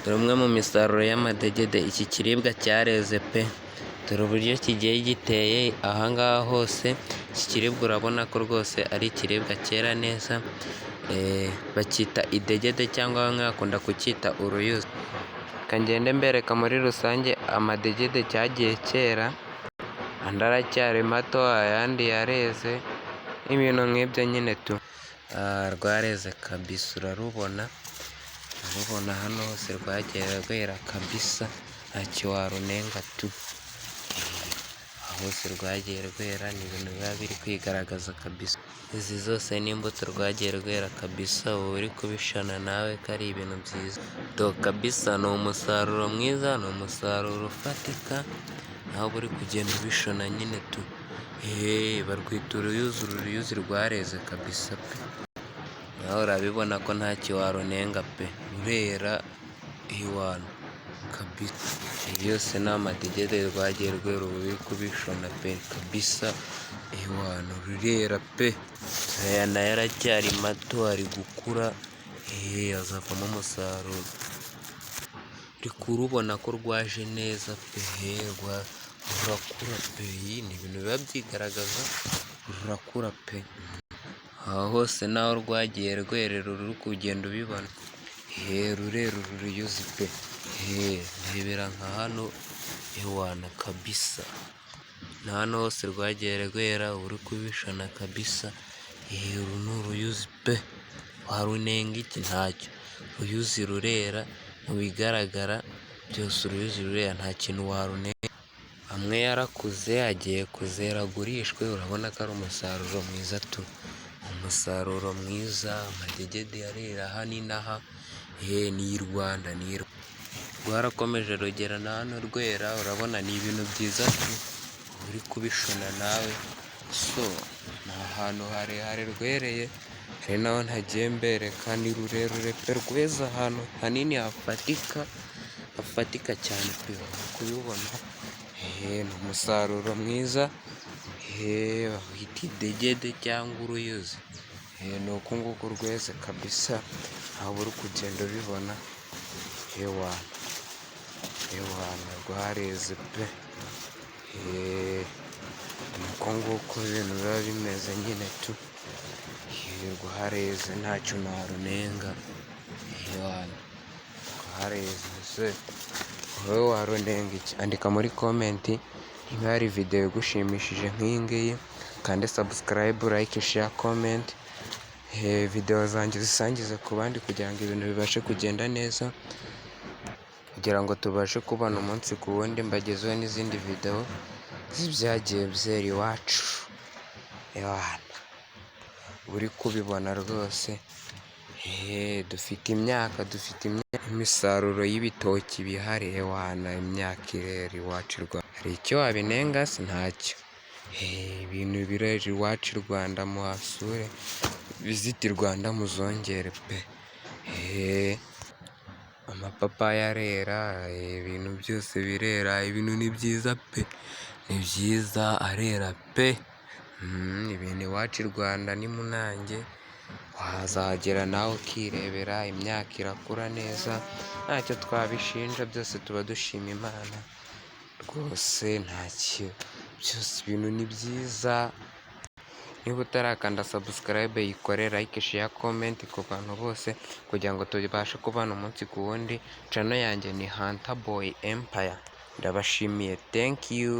dore umwe mu misaruro y'amadegede. Iki kiribwa cyareze pe, dore uburyo kigiye giteye ahangaha hose. Iki kiribwa urabona ko rwose ari ikiribwa cyera neza, bacyita idegede cyangwa bamwe bakunda kucyita uruyuzi. Ngende mbereka muri rusange amadegede cyagiye cyera, andi aracyari mato, ayandi yareze, ibintu nk'ibyo nyine tu. Rwareze kabisa, urarubona hano hose rwagiye rwera kabisa, ntacyo warunenga tu. Hose rwagiye rwera, ni ibintu biba biri kwigaragaza kabisa. Izi zose ni imbuto rwagiye rwera kabisa, uba uri kubishana nawe ko ari ibintu byiza do kabisa. Ni umusaruro mwiza, ni umusaruro ufatika, naho uri kugenda ubishona nyine tu. Barwita uruyuzi, uruyuzi rwareze kabisa pe, nawe urabibona ko ntacyo warunenga pe, rurera iwana kabisa. Yose ni amadegede rwagiye rwera, ubu uri kubishona pe kabisa, iwana rurera pe. Aya nayo aracyari mato, ari gukura, azavamo umusaruro. Uri kurubona ko rwaje neza pe, rurakura pe. Ni ibintu biba byigaragaza, rurakura pe. Aha hose naho rwagiye rwerera, uri kugenda ubibona. Rurera uru ruyuzi pe, ndebera nka hano iwana kabisa. Na hano hose rwagiye rwera, uri kubishana kabisa. Uru ni uruyuzi pe, warunenga iki? Ntacyo. Uruyuzi rurera, mu bigaragara byose uruyuzi rurera, nta kintu warunenga. Amwe yarakuze agiye kuzera agurishwe, urabona ko ari umusaruro mwiza tu, umusaruro mwiza. Amadegede arera hano inaha, ni i Rwanda, rwarakomeje rugera na hano rwera, urabona ni ibintu byiza tu, uri kubishona nawe. So ni ahantu harehare rwereye, hari naho ntagiye mbereka, ni rurerure pe, rweza ahantu hanini hafatika cyane pe, uri kubibona. Ni umusaruro mwiza, bawita idegede cyangwa uruyuzi. Ni uku nguku rweze kabisa, aho uri kugenda ubibona. Ewana rwareze pe, ni uko nguko ibintu biba bimeze nyine tu. Rwareze ntacyo narunenga, rwareze se. Wowe warunenga iki? Andika muri komenti niba hari videwo igushimishije nk'iyi ngiyi, kande subscribe, like, share, comment. Videwo zanjye zisangize ku bandi kugira ngo ibintu bibashe kugenda neza, kugira ngo tubashe kubana umunsi ku wundi, mbagezeho n'izindi videwo z'ibyagiye byera iwacu. Uri kubibona rwose. Dufite imyaka, imisaruro y'ibitoki bihari, imyaka irera iwacu i Rwanda. Hari icyo wabinenga se? Ntacyo. Ibintu birera iwacu i Rwanda, muhasure, visiti Rwanda muzongere pe. Amapapaya arera, ibintu byose birera, ibintu ni byiza pe, ni byiza, arera pe. Ibintu iwacu i Rwanda ni munange, wazagera nawe ukirebera, imyaka irakura neza, ntacyo twabishinja, byose tuba dushima Imana rwose. Ntacyo, byose ibintu ni byiza. Niba utarakanda subscribe, yikore, like, share, comment ku bantu bose, kugira ngo tubashe kubana umunsi ku wundi. Channel yanjye ni Hunter Boy Empire. Ndabashimiye, thank you.